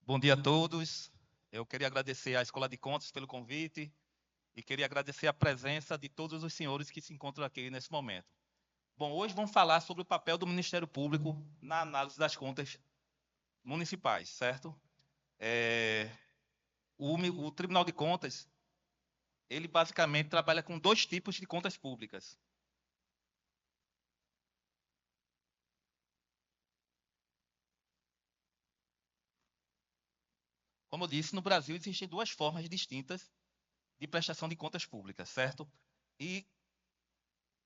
Bom dia a todos. Eu queria agradecer à Escola de Contas pelo convite e queria agradecer a presença de todos os senhores que se encontram aqui nesse momento. Bom, hoje vamos falar sobre o papel do Ministério Público na análise das contas municipais, certo? É, o Tribunal de Contas, ele basicamente trabalha com dois tipos de contas públicas. Como eu disse, no Brasil existem duas formas distintas de prestação de contas públicas, certo? E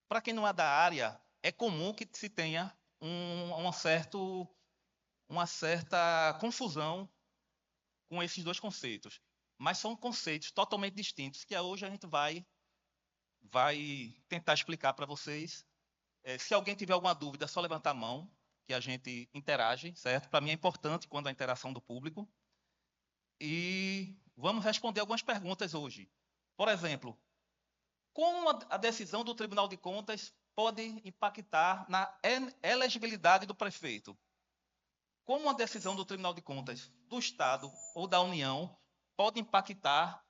para quem não é da área, é comum que se tenha uma certa confusão com esses dois conceitos. Mas são conceitos totalmente distintos que hoje a gente vai tentar explicar para vocês. Se alguém tiver alguma dúvida, é só levantar a mão, que a gente interage, certo? Para mim é importante quando a interação do público. E vamos responder algumas perguntas hoje. Por exemplo, como a decisão do Tribunal de Contas pode impactar na elegibilidade do prefeito? Como a decisão do Tribunal de Contas do Estado ou da União pode impactar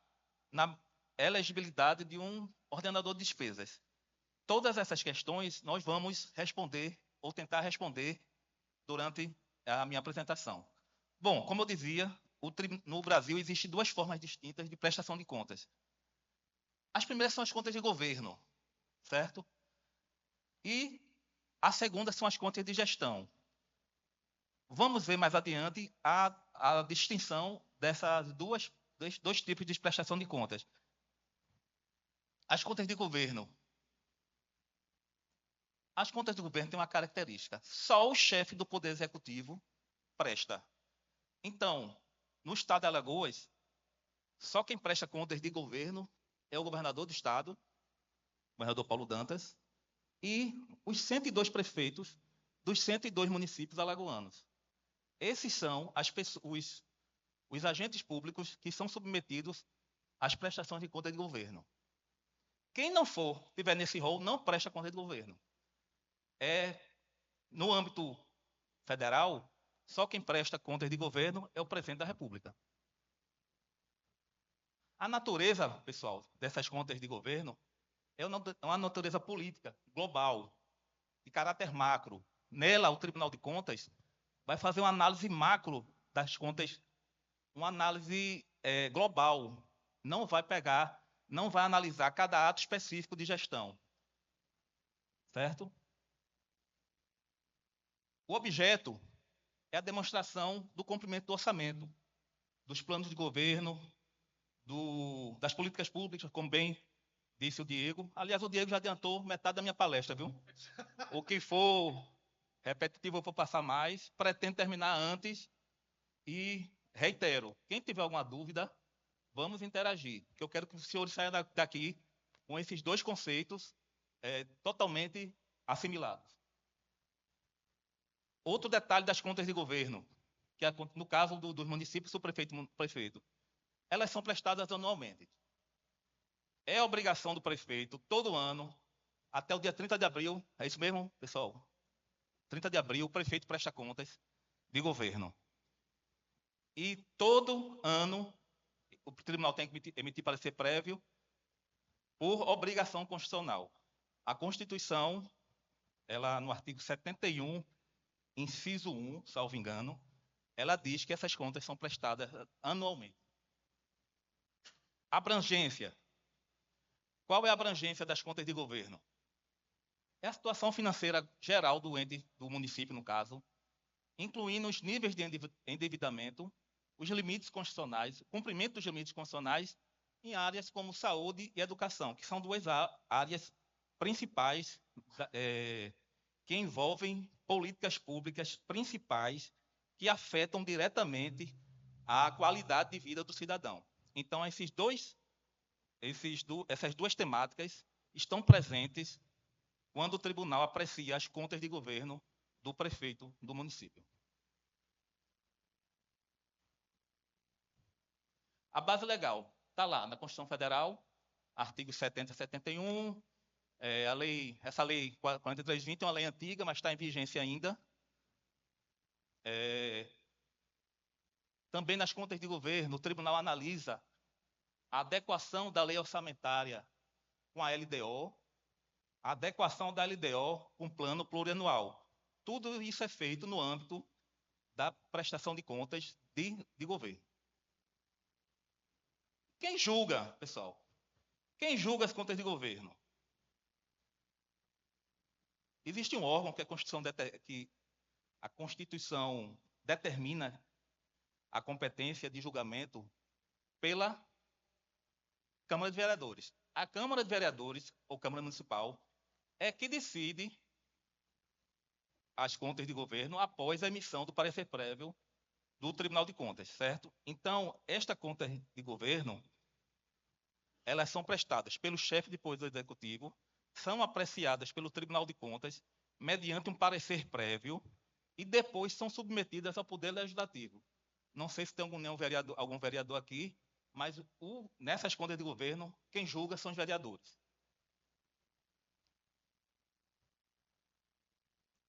na elegibilidade de um ordenador de despesas? Todas essas questões nós vamos responder ou tentar responder durante a minha apresentação. Bom, como eu dizia, no Brasil existem duas formas distintas de prestação de contas. As primeiras são as contas de governo, certo? E a segunda são as contas de gestão. Vamos ver mais adiante a distinção dessas dois tipos de prestação de contas. As contas de governo. As contas do governo têm uma característica: só o chefe do Poder Executivo presta. Então, no estado de Alagoas, só quem presta contas de governo é o governador do estado, o governador Paulo Dantas, e os 102 prefeitos dos 102 municípios alagoanos. Esses são os agentes públicos que são submetidos às prestações de contas de governo. Quem não for, tiver nesse rol, não presta conta de governo. No âmbito federal, só quem presta contas de governo é o presidente da República. A natureza, pessoal, dessas contas de governo é uma natureza política, global, de caráter macro. Nela, o Tribunal de Contas vai fazer uma análise macro das contas, uma análise global. Não vai analisar cada ato específico de gestão, certo? O objeto é a demonstração do cumprimento do orçamento, dos planos de governo, das políticas públicas, como bem disse o Diego. Aliás, o Diego já adiantou metade da minha palestra, viu? O que for repetitivo, eu vou passar mais. Pretendo terminar antes e reitero, quem tiver alguma dúvida, vamos interagir, que eu quero que os senhores saiam daqui com esses dois conceitos totalmente assimilados. Outro detalhe das contas de governo, que é no caso dos municípios, o prefeito, elas são prestadas anualmente. É obrigação do prefeito, todo ano, até o dia 30 de abril, é isso mesmo, pessoal? 30 de abril, o prefeito presta contas de governo. E todo ano, o tribunal tem que emitir parecer prévio por obrigação constitucional. A Constituição, ela no artigo 71, inciso 1, salvo engano, ela diz que essas contas são prestadas anualmente. Abrangência. Qual é a abrangência das contas de governo? É a situação financeira geral do município, no caso, incluindo os níveis de endividamento, os limites constitucionais, o cumprimento dos limites constitucionais em áreas como saúde e educação, que são duas áreas principais que envolvem políticas públicas principais que afetam diretamente a qualidade de vida do cidadão. Então, essas duas temáticas estão presentes quando o tribunal aprecia as contas de governo do prefeito do município. A base legal está lá na Constituição Federal, artigos 70 e 71. Essa lei 4320 é uma lei antiga, mas está em vigência ainda. Também nas contas de governo, o tribunal analisa a adequação da lei orçamentária com a LDO, a adequação da LDO com o plano plurianual. Tudo isso é feito no âmbito da prestação de contas de governo. Quem julga, pessoal? Quem julga as contas de governo? Existe um órgão que a Constituição determina a competência de julgamento pela Câmara de Vereadores. A Câmara de Vereadores, ou Câmara Municipal, é que decide as contas de governo após a emissão do parecer prévio do Tribunal de Contas, certo? Então, esta conta de governo, elas são prestadas pelo chefe de Poder Executivo, são apreciadas pelo Tribunal de Contas mediante um parecer prévio e depois são submetidas ao Poder Legislativo. Não sei se tem algum vereador aqui, mas nessas contas de governo, quem julga são os vereadores.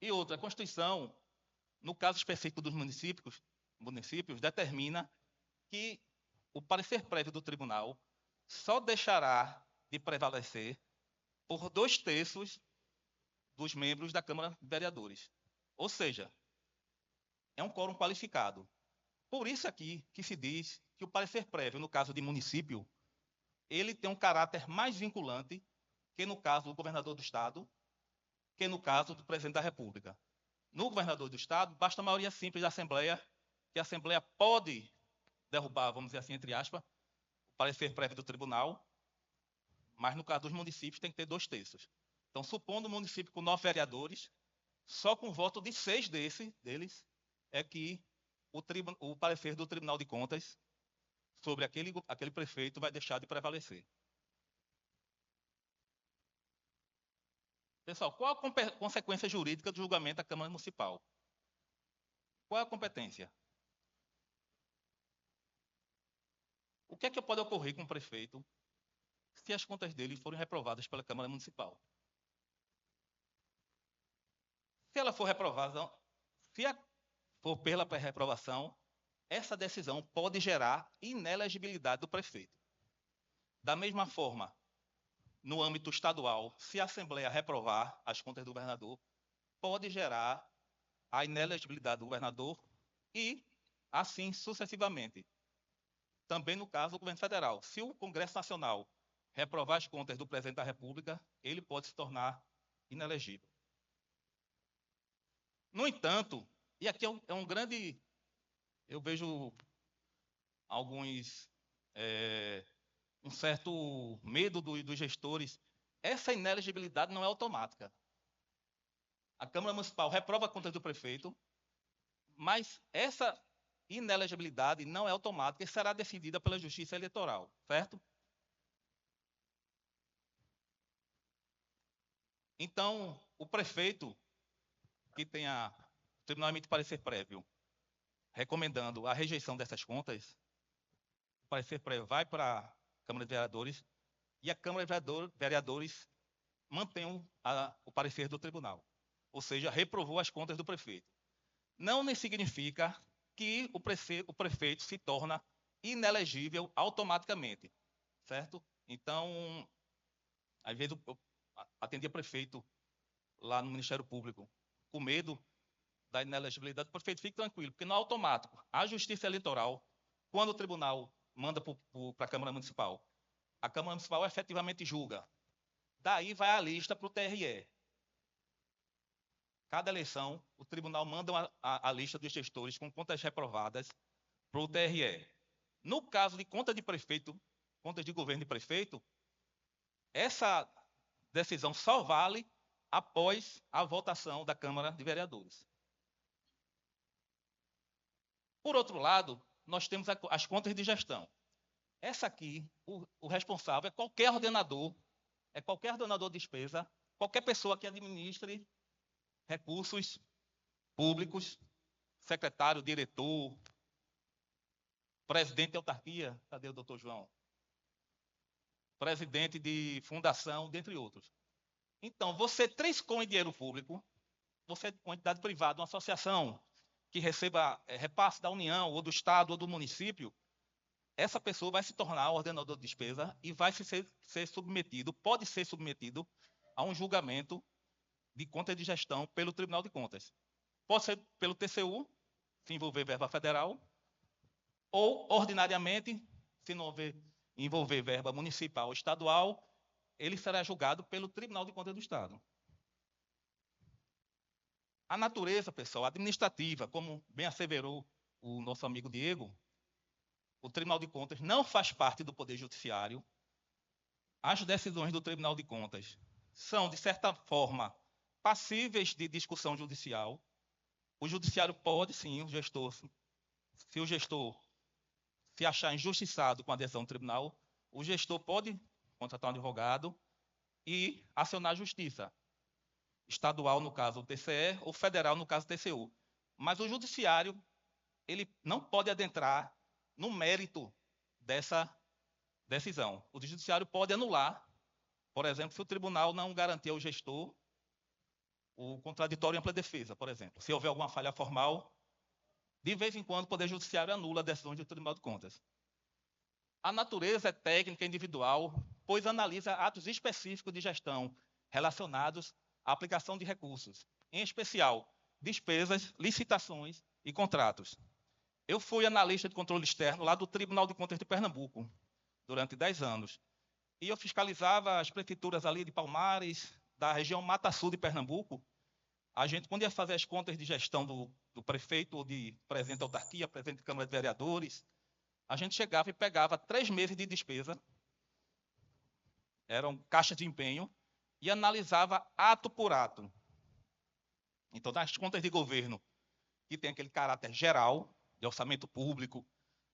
E outra, a Constituição, no caso específico dos municípios, determina que o parecer prévio do tribunal só deixará de prevalecer por 2/3 dos membros da Câmara de Vereadores. Ou seja, é um quórum qualificado. Por isso aqui que se diz que o parecer prévio, no caso de município, ele tem um caráter mais vinculante que no caso do governador do Estado, que no caso do presidente da República. No governador do Estado, basta a maioria simples da Assembleia, que a Assembleia pode derrubar, vamos dizer assim, entre aspas, o parecer prévio do tribunal, mas no caso dos municípios tem que ter 2/3. Então, supondo um município com 9 vereadores, só com o voto de 6 deles é que o parecer do Tribunal de Contas sobre aquele prefeito vai deixar de prevalecer. Pessoal, qual a consequência jurídica do julgamento da Câmara Municipal? Qual é a competência? O que é que pode ocorrer com o prefeito se as contas dele forem reprovadas pela Câmara Municipal? Se ela for reprovada, se for pela reprovação, essa decisão pode gerar inelegibilidade do prefeito. Da mesma forma, no âmbito estadual, se a Assembleia reprovar as contas do governador, pode gerar a inelegibilidade do governador e, assim sucessivamente. Também no caso do governo federal. Se o Congresso Nacional reprovar as contas do presidente da República, ele pode se tornar inelegível. No entanto, e aqui é um grande... Eu vejo um certo medo dos gestores. Essa inelegibilidade não é automática. A Câmara Municipal reprova a conta do prefeito, mas essa inelegibilidade não é automática e será decidida pela Justiça Eleitoral, certo? Então, o prefeito que tenha o tribunal emite parecer prévio recomendando a rejeição dessas contas, o parecer prévio vai para a Câmara de Vereadores e a Câmara de Vereadores mantém o parecer do tribunal, ou seja, reprovou as contas do prefeito. Não significa que o prefeito se torna inelegível automaticamente, certo? Então, às vezes eu atendia prefeito lá no Ministério Público com medo da inelegibilidade. O prefeito, fique tranquilo, porque não é automático. A Justiça Eleitoral, quando o tribunal manda para a Câmara Municipal, a Câmara Municipal efetivamente julga. Daí vai a lista para o TRE. Cada eleição, o tribunal manda a lista dos gestores com contas reprovadas para o TRE. No caso de conta de prefeito, contas de governo de prefeito, essa decisão só vale após a votação da Câmara de Vereadores. Por outro lado, nós temos as contas de gestão. Essa aqui, o responsável é qualquer ordenador de despesa, qualquer pessoa que administre recursos públicos, secretário, diretor, presidente de autarquia, cadê o doutor João? Presidente de fundação, dentre outros. Então, você transpõe dinheiro público, você é uma entidade privada, uma associação, que receba repasse da União, ou do Estado, ou do município, essa pessoa vai se tornar ordenador de despesa e vai ser submetido, pode ser submetido a um julgamento de conta de gestão pelo Tribunal de Contas. Pode ser pelo TCU, se envolver verba federal, ou, ordinariamente, se não envolver verba municipal ou estadual, ele será julgado pelo Tribunal de Contas do Estado. A natureza, pessoal, administrativa, como bem asseverou o nosso amigo Diego, o Tribunal de Contas não faz parte do Poder Judiciário. As decisões do Tribunal de Contas são, de certa forma, passíveis de discussão judicial. O judiciário pode, sim, se o gestor se achar injustiçado com a decisão do tribunal, o gestor pode contratar um advogado e acionar a justiça. Estadual, no caso o TCE, ou federal, no caso o TCU. Mas o judiciário ele não pode adentrar no mérito dessa decisão. O judiciário pode anular, por exemplo, se o tribunal não garantir ao gestor o contraditório e ampla defesa, por exemplo. Se houver alguma falha formal, de vez em quando o Poder Judiciário anula decisões do Tribunal de Contas. A natureza é técnica individual, pois analisa atos específicos de gestão relacionados à aplicação de recursos, em especial despesas, licitações e contratos. Eu fui analista de controle externo lá do Tribunal de Contas de Pernambuco durante 10 anos. E eu fiscalizava as prefeituras ali de Palmares, da região Mata Sul de Pernambuco. A gente, quando ia fazer as contas de gestão do prefeito, ou de presidente da autarquia, presidente de Câmara de Vereadores, a gente chegava e pegava 3 meses de despesa, eram caixas de empenho, e analisava ato por ato. Então, nas contas de governo, que tem aquele caráter geral, de orçamento público,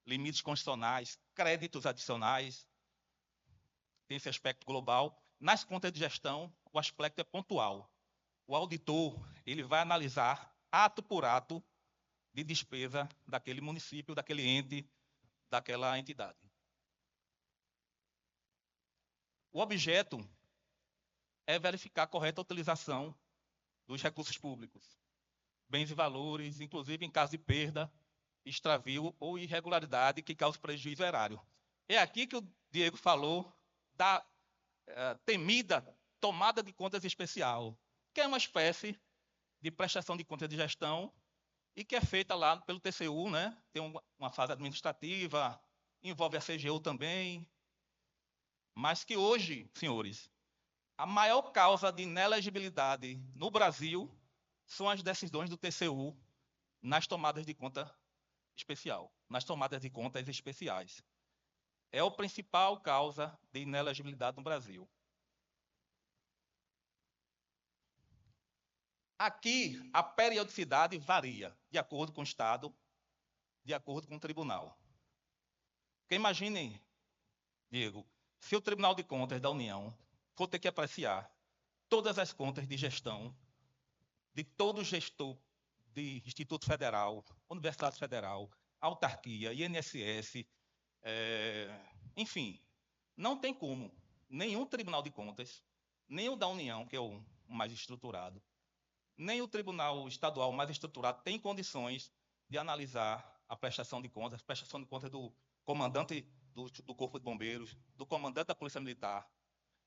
limites constitucionais, créditos adicionais, tem esse aspecto global. Nas contas de gestão, o aspecto é pontual. O auditor ele vai analisar ato por ato de despesa daquele município, daquele ente, daquela entidade. O objeto é verificar a correta utilização dos recursos públicos, bens e valores, inclusive em caso de perda, extravio ou irregularidade que cause prejuízo erário. É aqui que o Diego falou da temida tomada de contas especial, que é uma espécie de prestação de contas de gestão e que é feita lá pelo TCU, né? Tem uma fase administrativa, envolve a CGU também, mas que hoje, senhores, a maior causa de inelegibilidade no Brasil são as decisões do TCU nas tomadas de conta especial, nas tomadas de contas especiais. É a principal causa de inelegibilidade no Brasil. Aqui, a periodicidade varia de acordo com o Estado, de acordo com o tribunal. Porque imaginem, Diego, se o Tribunal de Contas da União for ter que apreciar todas as contas de gestão de todo gestor de Instituto Federal, Universidade Federal, autarquia, INSS, enfim, não tem como nenhum Tribunal de Contas, nem o da União, que é o mais estruturado, nem o Tribunal Estadual mais estruturado tem condições de analisar a prestação de contas do comandante do Corpo de Bombeiros, do comandante da Polícia Militar.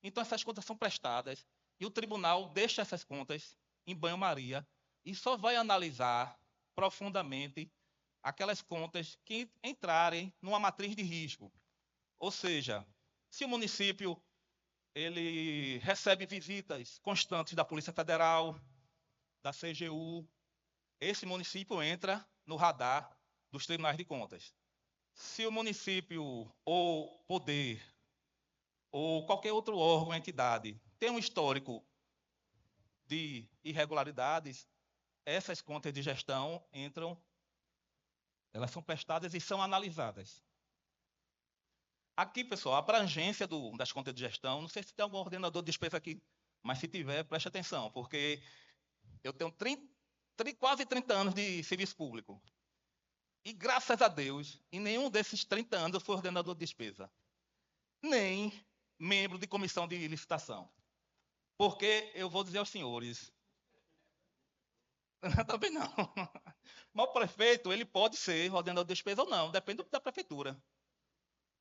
Então, essas contas são prestadas e o tribunal deixa essas contas em banho-maria e só vai analisar profundamente aquelas contas que entrarem numa matriz de risco. Ou seja, se o município ele recebe visitas constantes da Polícia Federal, da CGU, esse município entra no radar dos tribunais de contas. Se o município ou poder ou qualquer outro órgão, entidade, tem um histórico de irregularidades, essas contas de gestão entram, elas são prestadas e são analisadas. Aqui, pessoal, a abrangência das contas de gestão, não sei se tem algum ordenador de despesa aqui, mas se tiver, preste atenção, porque eu tenho quase 30 anos de serviço público. E, graças a Deus, em nenhum desses 30 anos eu fui ordenador de despesa. Nem membro de comissão de licitação. Porque eu vou dizer aos senhores, Também não. Mas o prefeito, ele pode ser ordenador de despesa ou não, depende da prefeitura.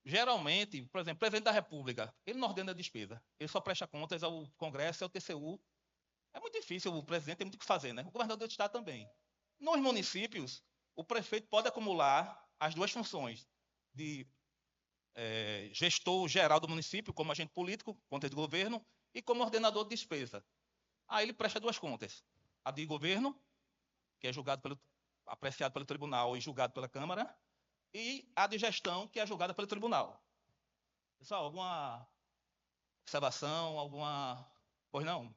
Geralmente, por exemplo, o presidente da República, ele não ordena a despesa. Ele só presta contas ao Congresso e ao TCU. É muito difícil, o presidente tem muito o que fazer, né? O governador do estado também. Nos municípios, o prefeito pode acumular as duas funções de gestor geral do município, como agente político, conta de governo, e como ordenador de despesa. Aí ele presta duas contas. A de governo, que é apreciado pelo tribunal e julgado pela Câmara, e a de gestão, que é julgada pelo tribunal. Pessoal, alguma observação, alguma... Pois não?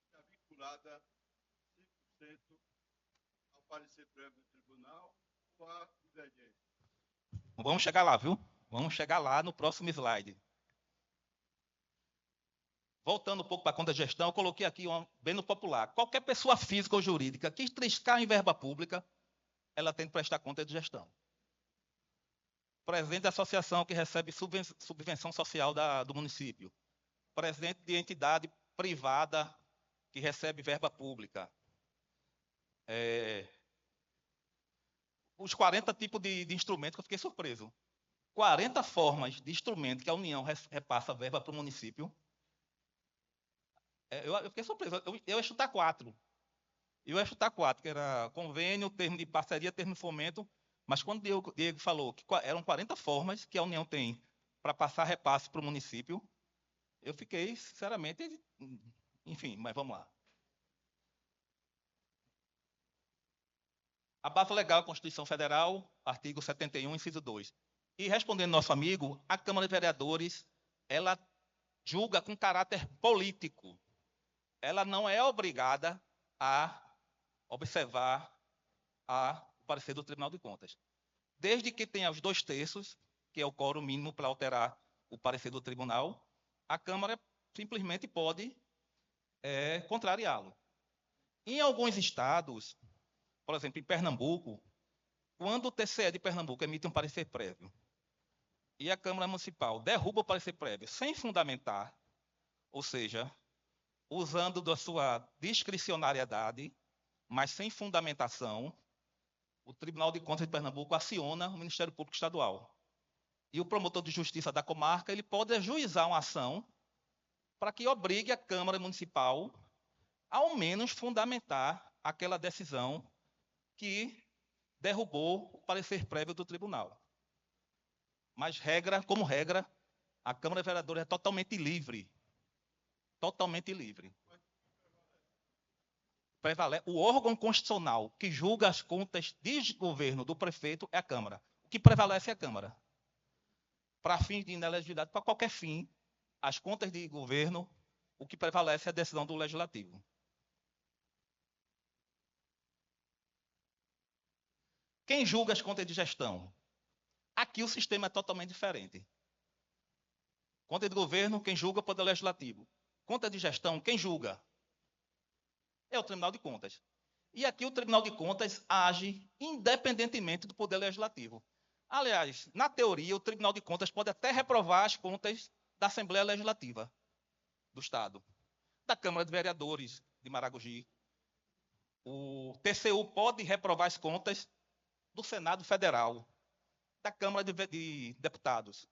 Está vinculada 100% ao parecer prévio do tribunal ou à divergência? Vamos chegar lá, viu? Vamos chegar lá no próximo slide. Voltando um pouco para a conta de gestão, eu coloquei aqui bem no popular. Qualquer pessoa física ou jurídica que triscar em verba pública, ela tem que prestar conta de gestão. Presidente da associação que recebe subvenção social do município. Presidente de entidade privada que recebe verba pública. Os 40 tipos de instrumentos que eu fiquei surpreso. 40 formas de instrumento que a União repassa verba para o município. Eu fiquei surpreso. Eu ia chutar 4. Eu ia chutar 4, que era convênio, termo de parceria, termo de fomento. Mas quando o Diego falou que eram 40 formas que a União tem para passar repasse para o município, eu fiquei, sinceramente, enfim, mas vamos lá. A base legal é a Constituição Federal, artigo 71, inciso 2. E respondendo nosso amigo, a Câmara de Vereadores, ela julga com caráter político. Ela não é obrigada a observar o parecer do Tribunal de Contas. Desde que tenha os 2/3, que é o quórum mínimo para alterar o parecer do tribunal, a Câmara simplesmente pode contrariá-lo. Em alguns estados, por exemplo, em Pernambuco, quando o TCE de Pernambuco emite um parecer prévio e a Câmara Municipal derruba o parecer prévio sem fundamentar, ou seja, usando da sua discricionariedade, mas sem fundamentação, o Tribunal de Contas de Pernambuco aciona o Ministério Público Estadual. E o promotor de justiça da comarca ele pode ajuizar uma ação para que obrigue a Câmara Municipal, ao menos, fundamentar aquela decisão que derrubou o parecer prévio do tribunal. Mas, como regra, a Câmara de Vereadores é totalmente livre. Totalmente livre. O órgão constitucional que julga as contas de governo do prefeito é a Câmara. O que prevalece é a Câmara. Para fins de inelegibilidade, para qualquer fim, as contas de governo, o que prevalece é a decisão do Legislativo. Quem julga as contas de gestão? Aqui o sistema é totalmente diferente. Conta de governo, quem julga é o Poder Legislativo. Conta de gestão, quem julga? É o Tribunal de Contas. E aqui o Tribunal de Contas age independentemente do Poder Legislativo. Aliás, na teoria, o Tribunal de Contas pode até reprovar as contas da Assembleia Legislativa do Estado, da Câmara de Vereadores de Maragogi. O TCU pode reprovar as contas do Senado Federal, da Câmara de Deputados.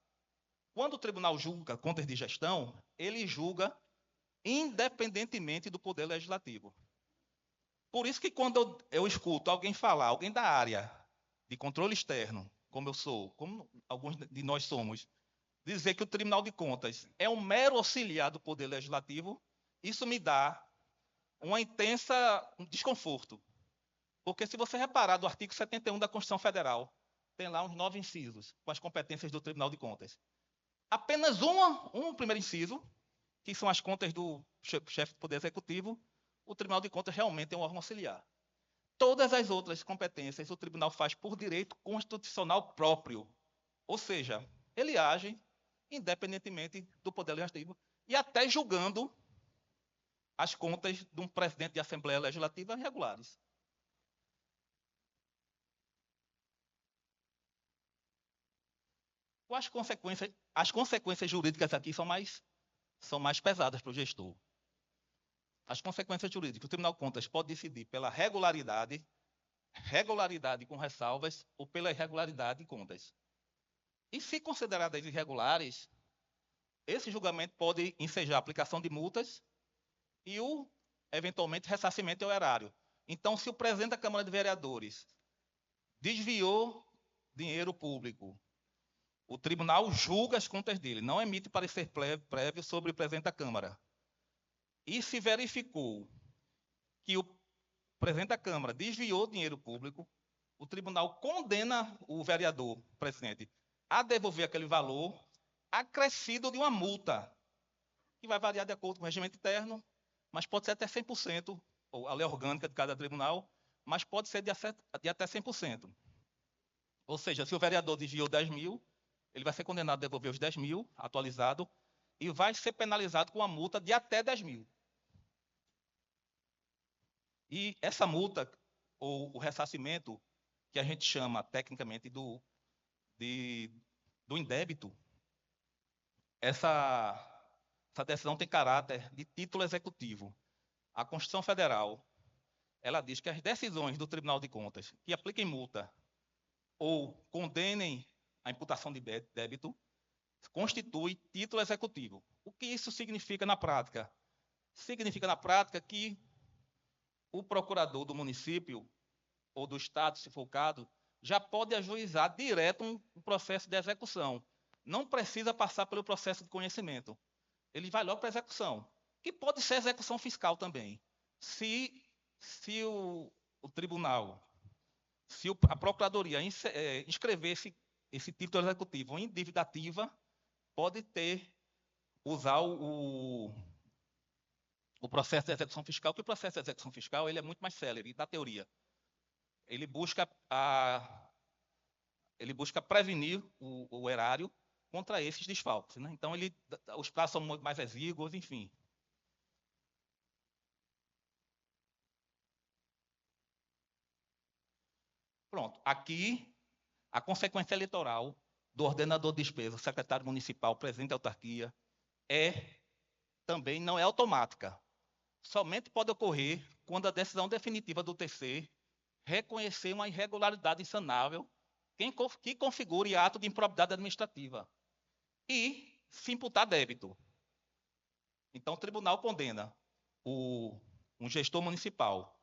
Quando o tribunal julga contas de gestão, ele julga independentemente do Poder Legislativo. Por isso que quando eu escuto alguém falar, alguém da área de controle externo, como eu sou, como alguns de nós somos, dizer que o Tribunal de Contas é um mero auxiliar do Poder Legislativo, isso me dá um desconforto. Porque se você reparar do artigo 71 da Constituição Federal, tem lá uns 9 incisos com as competências do Tribunal de Contas. Apenas um primeiro inciso, que são as contas do chefe do Poder Executivo, o Tribunal de Contas realmente é um órgão auxiliar. Todas as outras competências o tribunal faz por direito constitucional próprio. Ou seja, ele age independentemente do Poder Legislativo e até julgando as contas de um presidente de Assembleia Legislativa regulares. Quais consequências? As consequências jurídicas aqui são mais pesadas para o gestor. As consequências jurídicas, o Tribunal de Contas pode decidir pela regularidade com ressalvas, ou pela irregularidade de contas. E, se consideradas irregulares, esse julgamento pode ensejar a aplicação de multas e eventualmente, ressarcimento ao erário. Então, se o presidente da Câmara de Vereadores desviou dinheiro público, o tribunal julga as contas dele, não emite parecer prévio sobre o presidente da Câmara. E se verificou que o presidente da Câmara desviou dinheiro público, o tribunal condena o vereador, presidente, a devolver aquele valor acrescido de uma multa, que vai variar de acordo com o regimento interno, mas pode ser até 100%, ou a lei orgânica de cada tribunal, mas pode ser de até 100%. Ou seja, se o vereador desviou 10 mil, ele vai ser condenado a devolver os 10 mil, atualizado, e vai ser penalizado com uma multa de até 10 mil. E essa multa, ou o ressarcimento, que a gente chama tecnicamente do indébito, essa decisão tem caráter de título executivo. A Constituição Federal, ela diz que as decisões do Tribunal de Contas que apliquem multa ou condenem a imputação de débito constitui título executivo. O que isso significa na prática? Significa na prática que o procurador do município ou do estado, se for o caso, já pode ajuizar direto um processo de execução. Não precisa passar pelo processo de conhecimento. Ele vai logo para a execução, que pode ser execução fiscal também. Se o tribunal, se a procuradoria inscrever esse título executivo em dívida ativa, pode usar o processo de execução fiscal, que o processo de execução fiscal ele é muito mais célere, da teoria. Ele busca prevenir o erário contra esses desfalques, né? Então, os prazos são mais exíguos, enfim. Pronto. Aqui, a consequência eleitoral do ordenador de despesa, secretário municipal, presidente da autarquia, também não é automática. Somente pode ocorrer quando a decisão definitiva do TC reconhecer uma irregularidade insanável que configure ato de improbidade administrativa e se imputar débito. Então, o tribunal condena um gestor municipal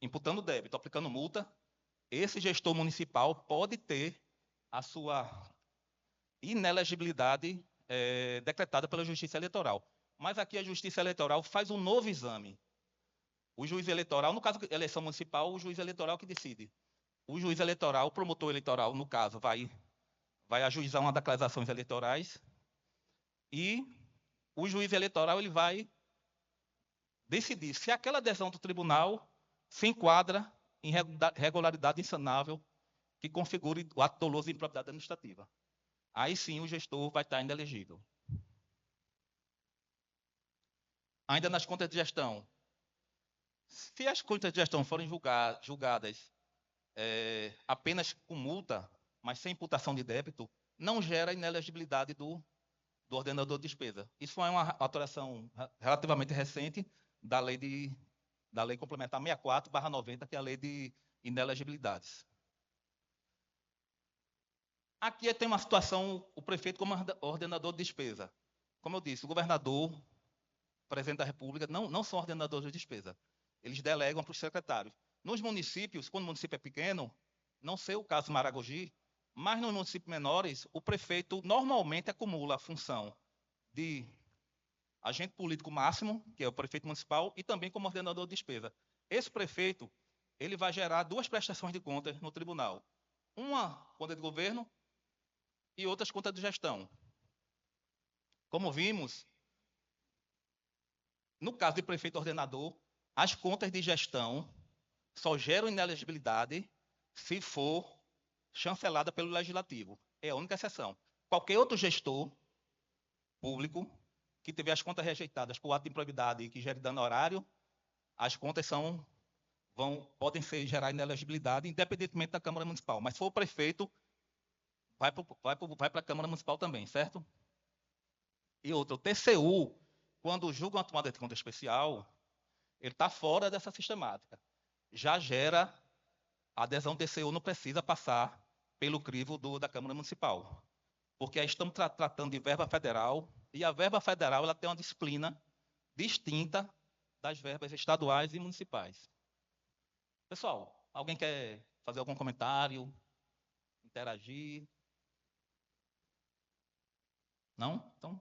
imputando débito, aplicando multa. Esse gestor municipal pode ter a sua inelegibilidade decretada pela Justiça Eleitoral. Mas aqui a Justiça Eleitoral faz um novo exame. O juiz eleitoral, no caso de eleição municipal, o juiz eleitoral que decide. O juiz eleitoral, o promotor eleitoral, no caso, vai ajuizar uma daquelas ações eleitorais e o juiz eleitoral ele vai decidir se aquela decisão do tribunal se enquadra em regularidade insanável que configure o ato doloso de improbidade administrativa. Aí sim o gestor vai estar inelegível. Ainda nas contas de gestão. Se as contas de gestão forem julgadas apenas com multa, mas sem imputação de débito, não gera inelegibilidade do ordenador de despesa. Isso é uma alteração relativamente recente da Lei Complementar 64/90, que é a Lei de Inelegibilidades. Aqui tem uma situação, o prefeito como ordenador de despesa. Como eu disse, o governador, o presidente da República, não são ordenadores de despesa. Eles delegam para os secretários. Nos municípios, quando o município é pequeno, não sei o caso de Maragogi, mas nos municípios menores, o prefeito normalmente acumula a função de agente político máximo, que é o prefeito municipal, e também como ordenador de despesa. Esse prefeito ele vai gerar duas prestações de contas no tribunal. Uma conta de governo e outras contas de gestão. Como vimos, no caso de prefeito ordenador, as contas de gestão só geram inelegibilidade se for chancelada pelo legislativo. É a única exceção. Qualquer outro gestor público que tiver as contas rejeitadas por ato de improbidade e que gere dano horário, as contas podem gerar inelegibilidade, independentemente da Câmara Municipal. Mas se for o prefeito, vai para a Câmara Municipal também, certo? E outra, o TCU, quando julga uma tomada de conta especial, ele está fora dessa sistemática. Já gera a adesão do TCU, não precisa passar pelo crivo da Câmara Municipal. Porque aí estamos tratando de verba federal, e a verba federal ela tem uma disciplina distinta das verbas estaduais e municipais. Pessoal, alguém quer fazer algum comentário, interagir? Não? Então,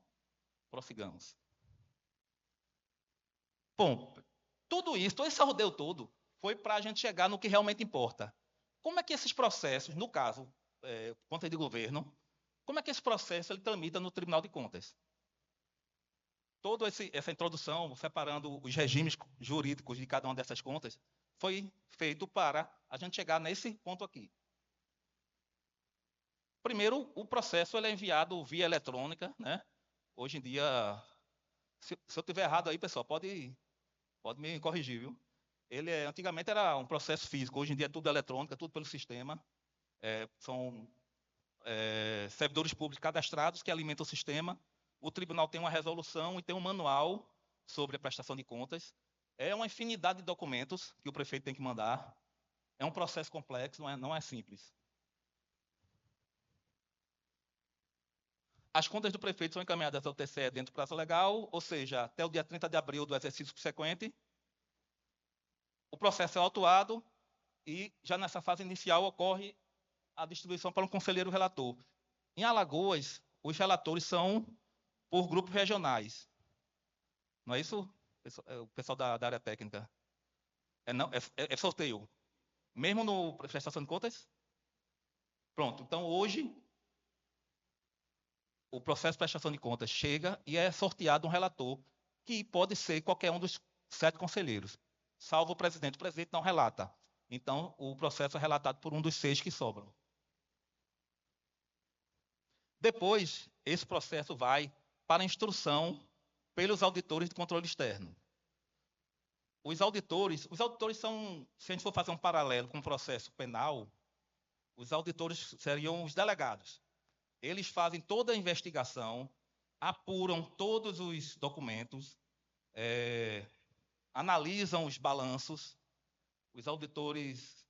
prossigamos. Bom, tudo isso, todo esse rodeio todo, foi para a gente chegar no que realmente importa. Como é que esses processos, no caso, contas de governo, como é que esse processo ele tramita no Tribunal de Contas? Toda essa introdução, separando os regimes jurídicos de cada uma dessas contas, foi feito para a gente chegar nesse ponto aqui. Primeiro, o processo ele é enviado via eletrônica, né? Hoje em dia, se eu estiver errado aí, pessoal, pode me corrigir, viu? Antigamente era um processo físico, hoje em dia é tudo eletrônico, é tudo pelo sistema. São servidores públicos cadastrados que alimentam o sistema. O tribunal tem uma resolução e tem um manual sobre a prestação de contas. É uma infinidade de documentos que o prefeito tem que mandar. É um processo complexo, não é simples. As contas do prefeito são encaminhadas ao TCE dentro do prazo legal, ou seja, até o dia 30 de abril do exercício subsequente. O processo é autuado e já nessa fase inicial ocorre a distribuição para um conselheiro relator. Em Alagoas, os relatores são por grupos regionais. Não é isso, o pessoal da área técnica? É sorteio. Mesmo no prestação de contas? Pronto. Então, hoje, o processo de prestação de contas chega e é sorteado um relator, que pode ser qualquer um dos 7 conselheiros, salvo o presidente. O presidente não relata. Então, o processo é relatado por um dos 6 que sobram. Depois, esse processo vai para instrução pelos auditores de controle externo. Os auditores são, se a gente for fazer um paralelo com o processo penal, os auditores seriam os delegados. Eles fazem toda a investigação, apuram todos os documentos, analisam os balanços, os auditores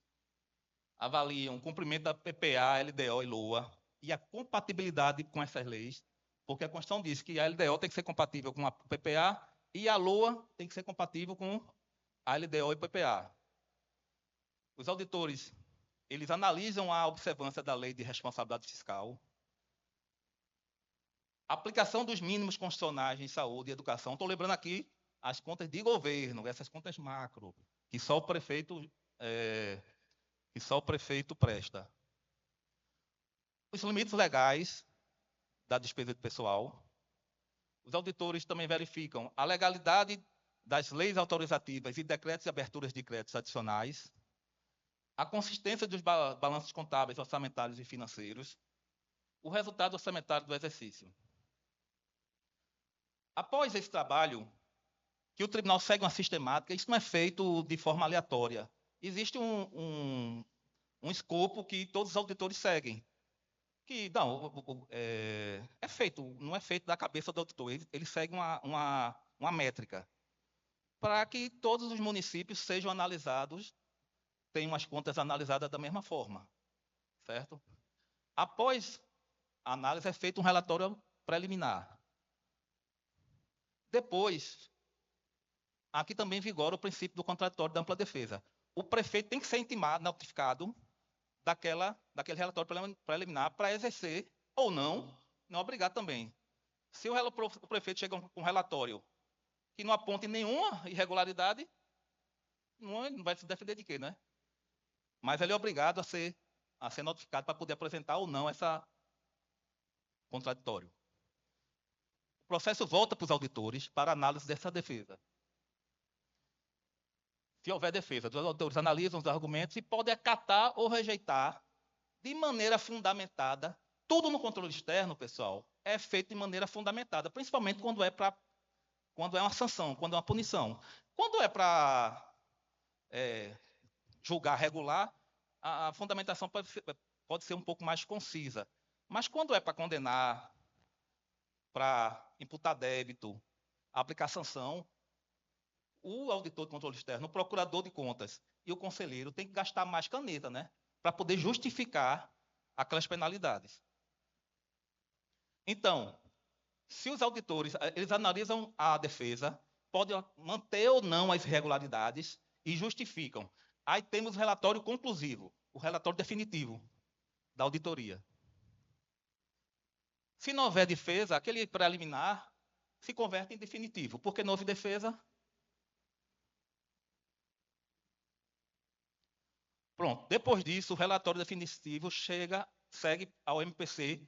avaliam o cumprimento da PPA, LDO e LOA e a compatibilidade com essas leis, porque a Constituição diz que a LDO tem que ser compatível com a PPA e a LOA tem que ser compatível com a LDO e PPA. Os auditores, eles analisam a observância da lei de responsabilidade fiscal, aplicação dos mínimos constitucionais em saúde e educação. Estou lembrando aqui as contas de governo, essas contas macro, que só o prefeito presta. Os limites legais da despesa de pessoal. Os auditores também verificam a legalidade das leis autorizativas e decretos e aberturas de créditos adicionais, a consistência dos balanços contábeis, orçamentários e financeiros, o resultado orçamentário do exercício. Após esse trabalho, que o tribunal segue uma sistemática, isso não é feito de forma aleatória. Existe um escopo que todos os auditores seguem. Que não é feito da cabeça do auditor, ele segue uma métrica para que todos os municípios sejam analisados, tenham as contas analisadas da mesma forma, certo? Após a análise é feito um relatório preliminar. Depois, aqui também vigora o princípio do contraditório da ampla defesa. O prefeito tem que ser intimado, notificado daquele relatório preliminar para exercer ou não obrigado também. Se o prefeito chega com um relatório que não aponte nenhuma irregularidade, não vai se defender de quê, né? Mas ele é obrigado a ser notificado para poder apresentar ou não essa contraditório. O processo volta para os auditores para análise dessa defesa. Se houver defesa, os auditores analisam os argumentos e podem acatar ou rejeitar de maneira fundamentada. Tudo no controle externo, pessoal, é feito de maneira fundamentada, principalmente quando é uma sanção, quando é uma punição. Quando é para julgar regular, a fundamentação pode ser um pouco mais concisa. Mas quando é para condenar, para imputar débito, aplicar sanção, o auditor de controle externo, o procurador de contas e o conselheiro têm que gastar mais caneta, né? Para poder justificar aquelas penalidades. Então, se os auditores, eles analisam a defesa, podem manter ou não as irregularidades e justificam. Aí temos o relatório conclusivo, o relatório definitivo da auditoria. Se não houver defesa, aquele preliminar se converte em definitivo. Porque não houve defesa. Pronto. Depois disso, o relatório definitivo segue ao MPC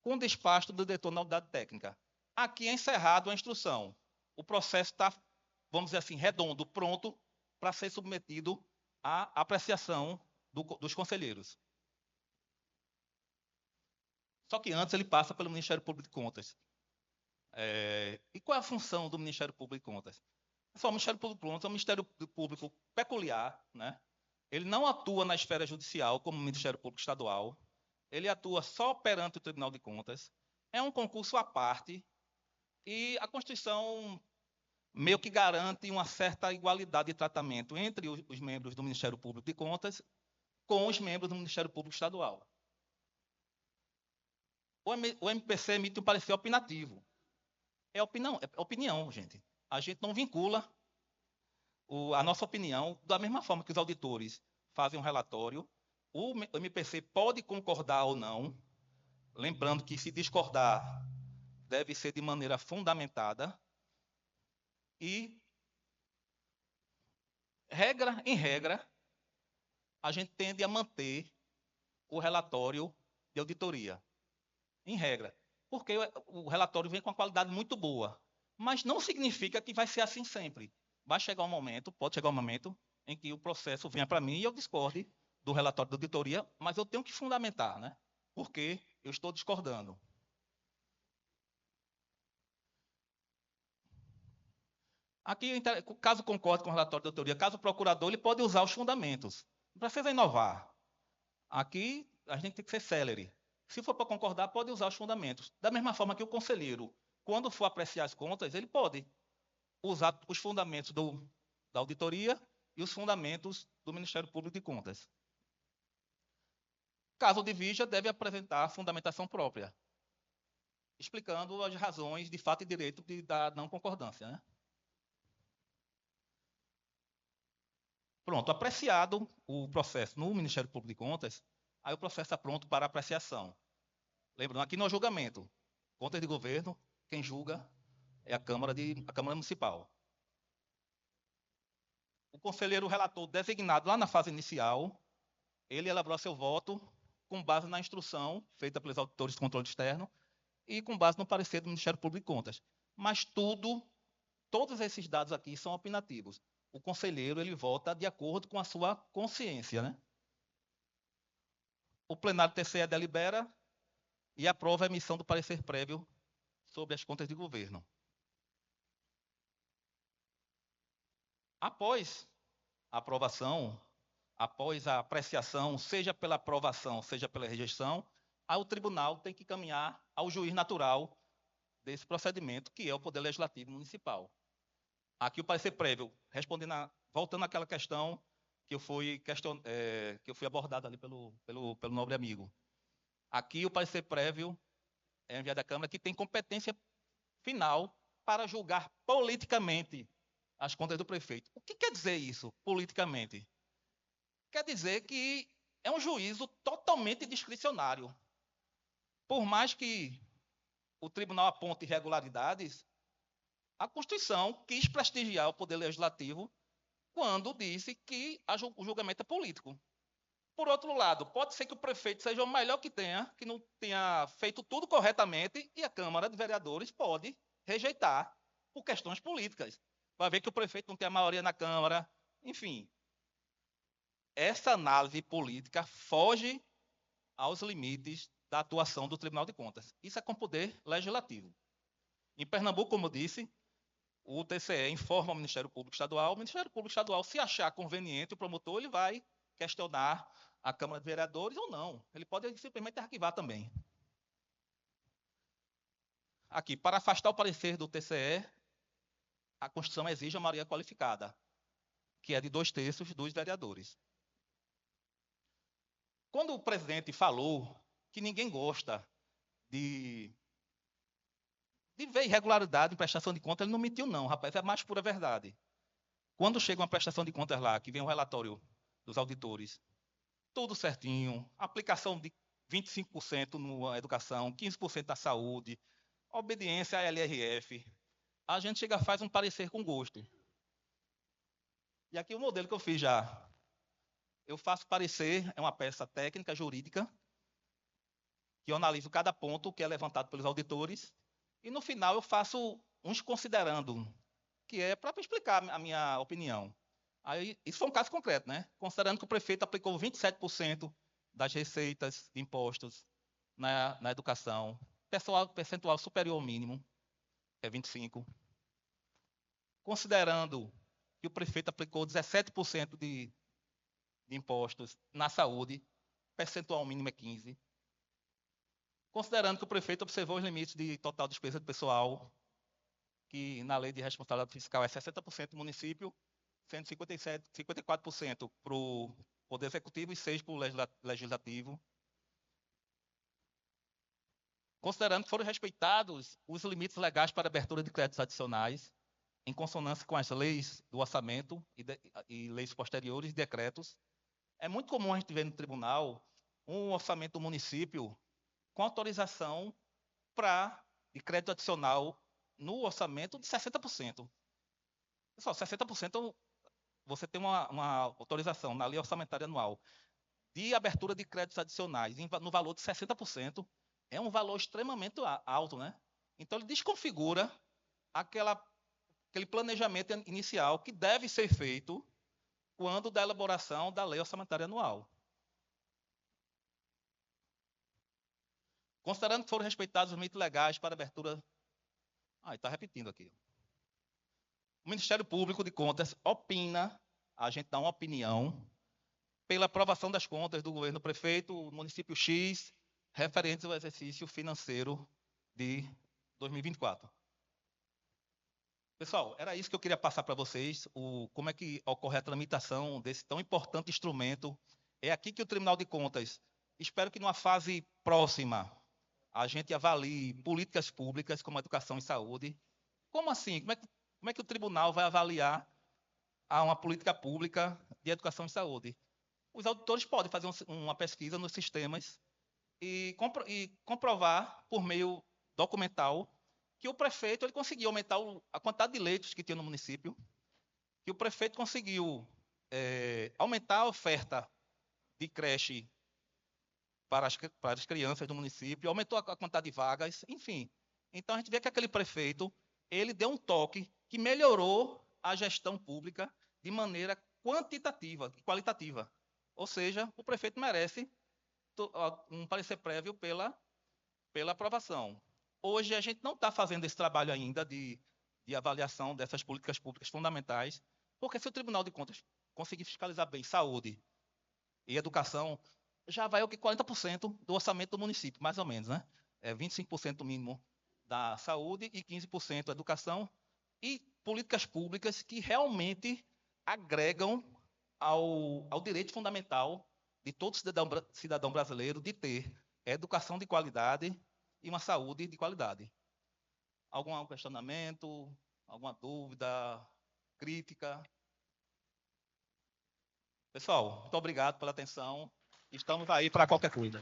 com despacho do diretor na unidade técnica. Aqui é encerrado a instrução. O processo está, vamos dizer assim, redondo, pronto para ser submetido à apreciação dos conselheiros. Só que antes ele passa pelo Ministério Público de Contas. E qual é a função do Ministério Público de Contas? O Ministério Público de Contas é um Ministério Público peculiar, né? Ele não atua na esfera judicial como o Ministério Público Estadual. Ele atua só perante o Tribunal de Contas. É um concurso à parte e a Constituição meio que garante uma certa igualdade de tratamento entre os membros do Ministério Público de Contas com os membros do Ministério Público Estadual. O MPC emite um parecer opinativo. É opinião, gente. A gente não vincula a nossa opinião da mesma forma que os auditores fazem um relatório. O MPC pode concordar ou não, lembrando que se discordar deve ser de maneira fundamentada e, em regra, a gente tende a manter o relatório de auditoria. Em regra. Porque o relatório vem com uma qualidade muito boa. Mas não significa que vai ser assim sempre. Pode chegar um momento em que o processo venha para mim e eu discorde do relatório da auditoria, mas eu tenho que fundamentar, né? Porque eu estou discordando. Aqui, caso concorde com o relatório da auditoria, caso o procurador, ele pode usar os fundamentos. Não precisa inovar. Aqui, a gente tem que ser célere. Se for para concordar, pode usar os fundamentos. Da mesma forma que o conselheiro, quando for apreciar as contas, ele pode usar os fundamentos da auditoria e os fundamentos do Ministério Público de Contas. Caso divija, deve apresentar a fundamentação própria, explicando as razões de fato e direito da não concordância, né? Pronto, apreciado o processo no Ministério Público de Contas, aí o processo está pronto para apreciação. Lembrando, aqui no julgamento, contas de governo, quem julga é a Câmara Municipal. O conselheiro relator designado lá na fase inicial, ele elaborou seu voto com base na instrução feita pelos auditores de controle externo e com base no parecer do Ministério Público de Contas. Mas todos esses dados aqui são opinativos. O conselheiro ele vota de acordo com a sua consciência, né? O plenário TCE delibera e aprova a emissão do parecer prévio sobre as contas de governo. Após a aprovação, após a apreciação, seja pela aprovação, seja pela rejeição, aí o tribunal tem que caminhar ao juiz natural desse procedimento, que é o Poder Legislativo Municipal. Aqui o parecer prévio, voltando àquela questão que eu fui abordado ali pelo nobre amigo. Aqui o parecer prévio é enviado à Câmara, que tem competência final para julgar politicamente as contas do prefeito. O que quer dizer isso, politicamente? Quer dizer que é um juízo totalmente discricionário. Por mais que o tribunal aponte irregularidades, a Constituição quis prestigiar o Poder Legislativo quando disse que o julgamento é político. Por outro lado, pode ser que o prefeito seja o melhor que não tenha feito tudo corretamente, e a Câmara de Vereadores pode rejeitar por questões políticas. Vai ver que o prefeito não tem a maioria na Câmara, enfim. Essa análise política foge aos limites da atuação do Tribunal de Contas. Isso é com poder legislativo. Em Pernambuco, como eu disse, o TCE informa ao Ministério Público Estadual. O Ministério Público Estadual, se achar conveniente, o promotor ele vai questionar a Câmara de Vereadores ou não. Ele pode simplesmente arquivar também. Aqui, para afastar o parecer do TCE, a Constituição exige a maioria qualificada, que é de 2/3 dos vereadores. Quando o presidente falou que ninguém gosta de ver irregularidade em prestação de contas, ele não mentiu, não, rapaz, é a mais pura verdade. Quando chega uma prestação de contas lá, que vem o relatório dos auditores, tudo certinho, aplicação de 25% na educação, 15% na saúde, obediência à LRF, a gente chega e faz um parecer com gosto. E aqui o modelo que eu fiz já. Eu faço parecer, é uma peça técnica, jurídica, que eu analiso cada ponto que é levantado pelos auditores, e no final eu faço uns considerando, que é para explicar a minha opinião. Aí, isso foi um caso concreto, né? Considerando que o prefeito aplicou 27% das receitas de impostos na educação, percentual superior ao mínimo, que é 25%. Considerando que o prefeito aplicou 17% de impostos na saúde, percentual mínimo é 15%. Considerando que o prefeito observou os limites de total despesa de pessoal, que na lei de responsabilidade fiscal é 60% do município, sendo 54% para o Poder Executivo e 6% para o Legislativo. Considerando que foram respeitados os limites legais para abertura de créditos adicionais, em consonância com as leis do orçamento e leis posteriores e decretos. É muito comum a gente ver no tribunal um orçamento do município com autorização de crédito adicional no orçamento de 60%. Pessoal, 60% você tem uma autorização na lei orçamentária anual de abertura de créditos adicionais no valor de 60%, é um valor extremamente alto, né? Então, ele desconfigura aquele planejamento inicial que deve ser feito quando da elaboração da lei orçamentária anual. Considerando que foram respeitados os limites legais para abertura... está repetindo aqui. O Ministério Público de Contas opina, a gente dá uma opinião, pela aprovação das contas do governo prefeito, município X, referentes ao exercício financeiro de 2024. Pessoal, era isso que eu queria passar para vocês, como é que ocorre a tramitação desse tão importante instrumento. É aqui que o Tribunal de Contas, espero que numa fase próxima, a gente avalie políticas públicas como educação e saúde. Como assim? Como é que o tribunal vai avaliar uma política pública de educação e saúde? Os auditores podem fazer uma pesquisa nos sistemas e comprovar, por meio documental, que o prefeito ele conseguiu aumentar a quantidade de leitos que tinha no município, que o prefeito conseguiu aumentar a oferta de creche para as crianças do município, aumentou a quantidade de vagas, enfim. Então, a gente vê que aquele prefeito ele deu um toque que melhorou a gestão pública de maneira quantitativa e qualitativa. Ou seja, o prefeito merece um parecer prévio pela aprovação. Hoje, a gente não está fazendo esse trabalho ainda de avaliação dessas políticas públicas fundamentais, porque se o Tribunal de Contas conseguir fiscalizar bem saúde e educação, já vai o que 40% do orçamento do município, mais ou menos, né? 25% mínimo da saúde e 15% da educação, e políticas públicas que realmente agregam ao direito fundamental de todo cidadão brasileiro de ter educação de qualidade e uma saúde de qualidade. Algum questionamento, alguma dúvida, crítica? Pessoal, muito obrigado pela atenção. Estamos aí para qualquer coisa.